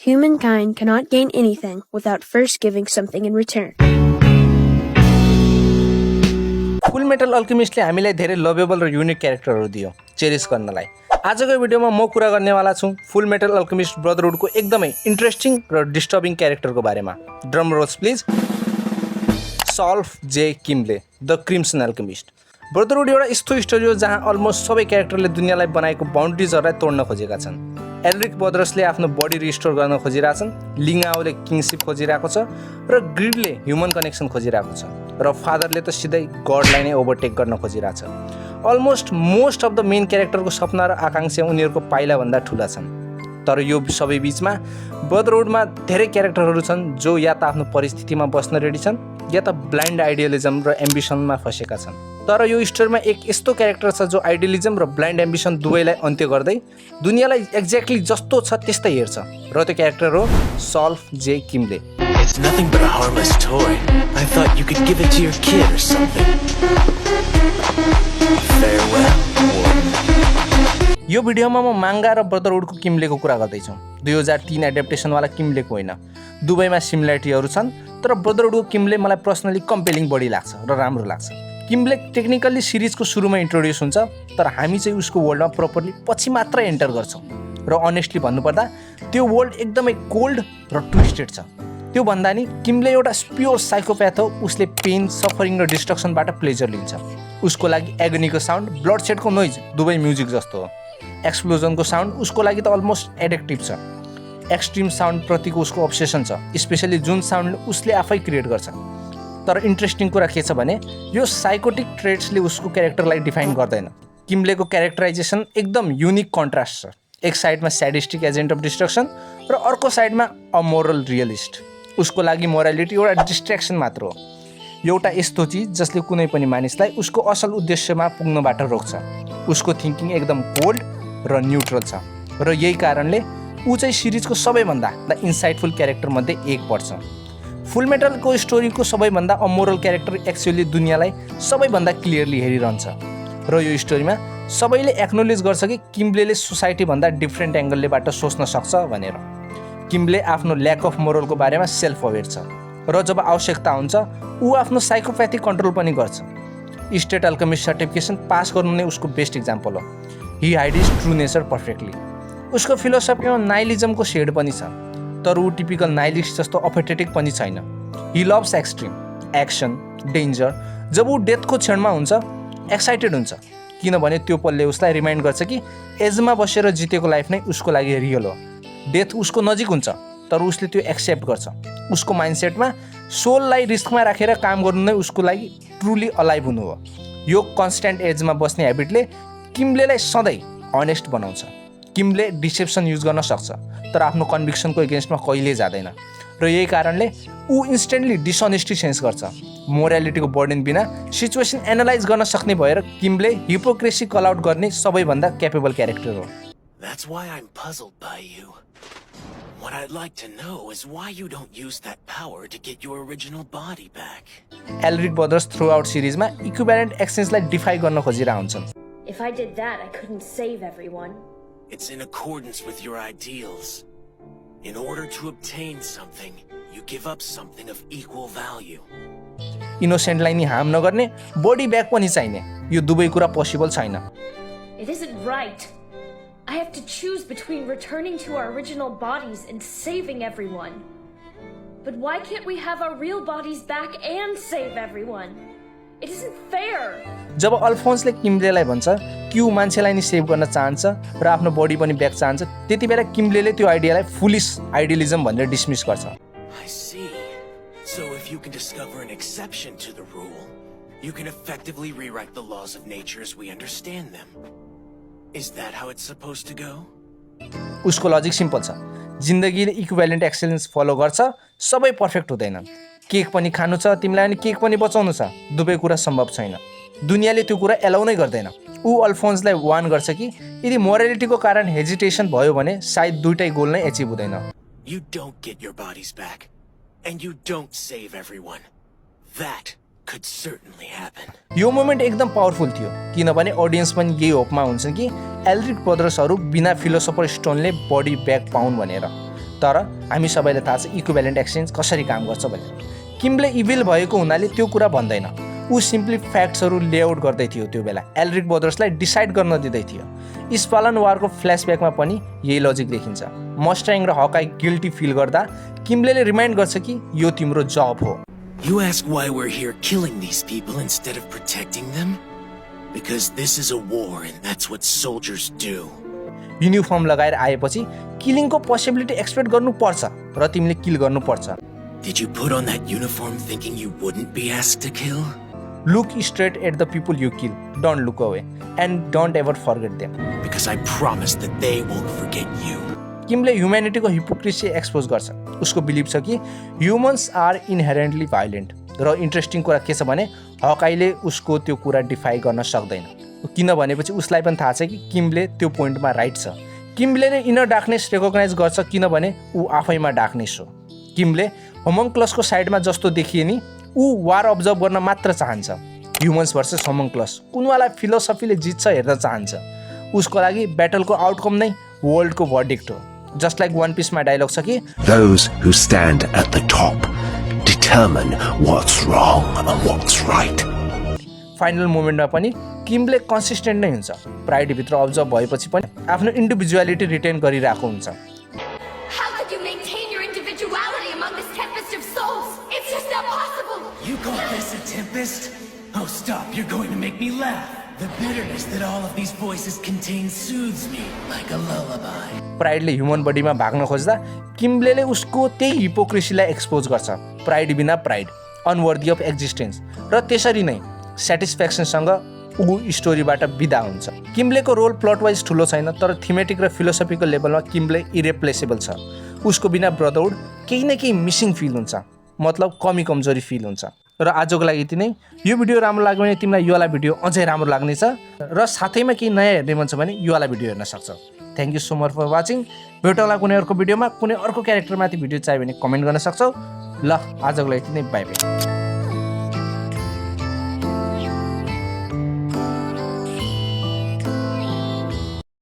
Humankind cannot gain anything without first giving something in return. Full metal अल्केमिस्टले हामीलाई धेरै लभेबल र युनिक क्यारेक्टरहरू दियो चेरिस गर्नलाई। आजको भिडियोमा म कुरा गर्नेवाला छु फुल मेटल अल्केमिस्ट ब्रदरहुडको एकदमै इन्ट्रेस्टिङ र डिस्टर्बिङ क्यारेक्टरको बारेमा। Drum roles please. सल्फ जे किमले द क्रिम्सन अल्केमिस्ट। ब्रदरहुड एउटा यस्तो स्टोरी हो जहाँ अलमोस्ट सबै क्यारेक्टरले दुनियाँलाई बनाएको बाउन्ड्रिजहरूलाई तोड्न खोजेका छन्। एल्रिक ब्रदर्सले आफ्नो बडी रिस्टोर गर्न खोजिरहेछन्, लिङआओले किङसिप खोजिरहेको छ र ग्रिडले ह्युमन कनेक्सन खोजिरहेको छ र फादरले त सिधै गडलाई नै ओभरटेक गर्न खोजिरहेछ। Almost most of the main क्यारेक्टरको सपना र आकाङ्क्षा उनीहरूको पाइलाभन्दा ठुला छन्। तर यो सबै बिचमा ब्रदरहुडमा धेरै क्यारेक्टरहरू छन् जो या त आफ्नो परिस्थितिमा बस्न रेडी छन् या त ब्लाइन्ड आइडियलिजम र एम्बिसनमा फँसेका छन्। तर यो स्टोरीमा एक यस्तो क्यारेक्टर छ जो आइडियलिजम र ब्लाइन्ड एम्बिसन दुवैलाई अन्त्य गर्दै दुनियाँलाई एक्ज्याक्टली जस्तो छ त्यस्तै हेर्छ र त्यो क्यारेक्टर हो सल्फ जे किमले। It's nothing but a harmless toy. I thought you could give it to your kid or something. Farewell, Warden. यो भिडियोमा म माङ्गा र ब्रदरहुडको किमलेको कुरा गर्दैछु। 2003 एडेप्टेसनवाला किमलेको होइन। दुवैमा सिमिलरिटीहरू छन्, तर ब्रदरहुडको किमले मलाई पर्सनली कम्पेलिङ बढी लाग्छ र राम्रो लाग्छ। किमले टेक्निकल्ली सिरिजको सुरुमा इन्ट्रोड्युस हुन्छ, तर हामी चाहिँ उसको वर्ल्डमा प्रपरली पछि मात्र एन्टर गर्छौँ र अनेस्टली भन्नुपर्दा त्यो वर्ल्ड एकदमै कोल्ड र ट्विस्टेड छ। त्यो भन्दा नि किमले एउटा प्योर साइकोप्याथ हो। उसले पेन, सफरिङ र डिस्ट्रक्सनबाट प्लेजर लिन्छ। उसको लागि एगनीको साउन्ड, ब्लड सेडको नोइज दुवै म्युजिक जस्तो हो। एक्सप्लोजनको साउन्ड उसको लागि त अलमोस्ट एडिक्टिभ छ। एक्सट्रिम साउन्ड प्रतिको उसको अब्सेसन छ, स्पेसली जुन साउन्डले उसले आफै क्रिएट गर्छ। तर इन्ट्रेस्टिङ कुरा के छ भने यो साइकोटिक ट्रेट्सले उसको क्यारेक्टरलाई डिफाइन गर्दैन। किमलेको क्यारेक्टराइजेसन एकदम युनिक कन्ट्रास्ट छ। एक साइडमा स्याडिस्टिक एजेन्ट अफ डिस्ट्रक्सन र अर्को साइडमा अमोरल रियलिस्ट। उसको लागि मोरालिटी एउटा डिस्ट्र्याक्सन मात्र हो, एउटा यस्तो चिज जसले कुनै पनि मानिसलाई उसको असल उद्देश्यमा पुग्नबाट रोक्छ। उसको थिङ्किङ एकदम कोल्ड र न्युट्रल छ र यही कारणले ऊ चाहिँ सिरिजको सबैभन्दा द इन्साइटफुल क्यारेक्टर मध्ये एक पर्छ। फुल मेटलको स्टोरीको सबैभन्दा अमोरल क्यारेक्टर एक्चुअली दुनियाँलाई सबैभन्दा क्लियरली हेरिरहन्छ र यो स्टोरीमा सबैले एक्नोलेज गर्छ कि किमलेले सोसाइटीभन्दा डिफ्रेन्ट एङ्गललेबाट सोच्न सक्छ भनेर। किमले आफ्नो ल्याक अफ मोरलको बारेमा सेल्फ अवेयर छ र जब आवश्यकता हुन्छ ऊ आफ्नो साइकोप्याथिक कन्ट्रोल पनि गर्छ। स्टेट अल्केमिस्ट सर्टिफिकेसन पास गर्नु नै उसको बेस्ट इक्जाम्पल हो। ही हाइड हिज ट्रु नेचर पर्फेक्टली। उसको फिलोसफीमा नाइलिजमको सेड पनि छ, तर ऊ टिपिकल नाइलिस्ट जस्तो अपेथेटिक पनि छैन। ही लभ्स एक्सट्रिम एक्सन, डेन्जर। जब ऊ डेथको क्षणमा हुन्छ एक्साइटेड हुन्छ, किनभने त्यो पलले उसलाई रिमाइन्ड गर्छ कि एजमा बसेर जितेको लाइफ नै उसको लागि रियल हो। डेथ उसको नजिक हुन्छ, तर उसले त्यो एक्सेप्ट गर्छ। उसको माइन्डसेटमा सोललाई रिस्कमा राखेर काम गर्नु नै उसको लागि ट्रुली अलाइभ हुनु हो। यो कन्स्ट्यान्ट एजमा बस्ने ह्याबिटले किमलेलाई सधैँ अनेस्ट बनाउँछ। किमले डिसेप्सन युज गर्न सक्छ, तर आफ्नो कन्भिक्सनको एगेन्स्टमा कहिल्यै जाँदैन र यही कारणले ऊ इन्स्टेन्टली डिसअनेस्टी सेन्स गर्छ। मोरालिटीको बर्डन बिना सिचुएसन एनालाइज गर्न सक्ने भएर किमले हिपोक्रेसी कल आउट गर्ने सबैभन्दा क्यापेबल क्यारेक्टर हो। That's why I'm puzzled by you. What I'd like to know is why you don't use that power to get your original body back. Elric brothers throughout सिरिजमा equivalent एक्सचेन्जलाई defy गर्न खोजिरहेका हुन्छन्। If I did that, I couldn't save everyone. It's in accordance with your ideals. In order to obtain something, you give up something of equal value. इनोसेन्टलाई नि harm नगर्ने, body back पनि चाहिने, यो दुवै कुरा पोसिबल छैन। It isn't right. I have to choose between returning to our original bodies and saving everyone. But why can't we have our real bodies back and save everyone? It isn't fair. जब अल्फोन्सले किमलेलाई भन्छ कि ऊ मान्छेलाई नि save गर्न चाहन्छ र आफ्नो body पनि ब्याक चाहन्छ, त्यति बेला किमलेले त्यो आइडियालाई फुलिस आइडियलिजम भनेर डिसमिस गर्छ। I see. So if you can discover an exception to the rule, you can effectively rewrite the laws of nature as we understand them. Is that how it's supposed to go? उसको logic simple छ। जिन्दगीले equivalent excellence follow गर्छ, सबै perfect हुँदैनन्। Cake पनि खानु छ तिमीलाई अनि केक पनि बचाउनु छ, दुवै कुरा सम्भव छैन। दुनियाँले त्यो कुरा एलाउ नै गर्दैन। ऊ अल्फोन्सलाई वार्न गर्छ कि यदि मोरालिटीको कारण हेजिटेसन भयो भने सायद दुईटै गोल नै एचिभ हुँदैन। You don't get your bodies back, and you don't save everyone. That could certainly happen. यो मोमेन्ट एकदम पावरफुल थियो, किनभने अडियन्स पनि यही होपमा हुन्छन् कि एल्रिक ब्रदर्सहरू बिना फिलोसोफर स्टोनले बडी ब्याक पाउन् भनेर। तर हामी सबैलाई थाहा छ इक्विभ्यालेन्ट एक्सचेन्ज कसरी काम गर्छ भनेर। किमले इभिल भएको हुनाले त्यो कुरा भन्दैन, ऊ सिम्पली फ्याक्ट्सहरू लेआउट गर्दै थियो। त्यो बेला एल्रिक ब्रदर्सलाई डिसाइड गर्न दिँदै थियो। स्पालन वारको फ्ल्यासब्याकमा पनि यही लजिक देखिन्छ। मस्ट्याङ र हकाई गिल्टी फिल गर्दा किमले रिमाइन्ड गर्छ कि यो तिम्रो जब हो। You ask why we're here killing these people instead of protecting them? Because this is a war and that's what soldiers do. Uniform लगाएर आएपछि किलिङको पोसिबिलिटी एक्सपेक्ट गर्नुपर्छ र तिमीले किल गर्नुपर्छ। Did you put on that uniform thinking you wouldn't be asked to kill? Look straight at the people you kill. Don't look away. And don't ever forget them. Because I promise that they won't forget you. किमले ह्युम्यानिटीको hypocrisy expose गर्छ। उसको believe छ कि humans are inherently भाइलेन्ट। र interesting कुरा के छ भने हकाईले उसको त्यो कुरा डिफाई गर्न सक्दैन, किन भनेपछि उसलाई पनि थाहा छ कि किमले त्यो पोइन्टमा राइट छ। किमले नै इनर डार्कनेस रेकग्नाइज गर्छ किनभने ऊ आफैमा डार्कनेस हो। किमले होमङ्क्लसको साइडमा जस्तो देखिए नि ऊ वार अब्जर्भ गर्न मात्र चाहन्छ। ह्युमन्स भर्सेस होमङ्क्लस कुनवाला फिलोसफीले जित्छ हेर्न चाहन्छ। उसको लागि ब्याटलको आउटकम नै वर्ल्डको भर्डिक्ट हो। जस्ट लाइक वान पिसमा डायलग छ कि Those who stand at the top determine what's wrong and what's right. Final मोमेन्टमा पनि किमले कन्सिस्टेन्ट नै हुन्छ। प्राइडभित्र अब्जर्भ भएपछि पनि आफ्नो इन्डिभिजुअलिटी रिटेन गरिरहेको हुन्छ। How could you maintain your individuality among this tempest of souls? It's just not possible! You call this a tempest? Oh, stop. You're going to make me laugh. The bitterness that all of these voices contain soothes me like a lullaby. प्राइडले human बडीमा भाग्न खोज्दा किमले उसको त्यही हिपोक्रेसीलाई expose गर्छ। Pride बिना प्राइड, अनवर्दी अफ एक्जिस्टेन्स, र त्यसरी नै सेटिस्फ्याक्सनसँग ऊ स्टोरीबाट बिदा हुन्छ। किमलेको रोल प्लट वाइज ठुलो छैन, तर थिमेटिक र फिलोसफिकल लेभलमा किमले इरेप्लेसेबल छ। उसको बिना ब्रदरहुड केही न केही मिसिङ फिल हुन्छ, मतलब कमी कमजोरी फिल हुन्छ। र आजको लागि यति नै। यो भिडियो राम्रो लाग्यो भने तिमीलाई योवाला भिडियो अझै राम्रो लाग्नेछ र साथैमा केही नयाँ हेर्ने मन छ भने योवाला भिडियो हेर्न सक्छौ। Thank you so much for watching. भेटौँला कुनै अर्को भिडियोमा। कुनै अर्को क्यारेक्टरमाथि भिडियो चाहियो भने कमेन्ट गर्न सक्छौ। ल आजको लागि यति नै, बाई बाई।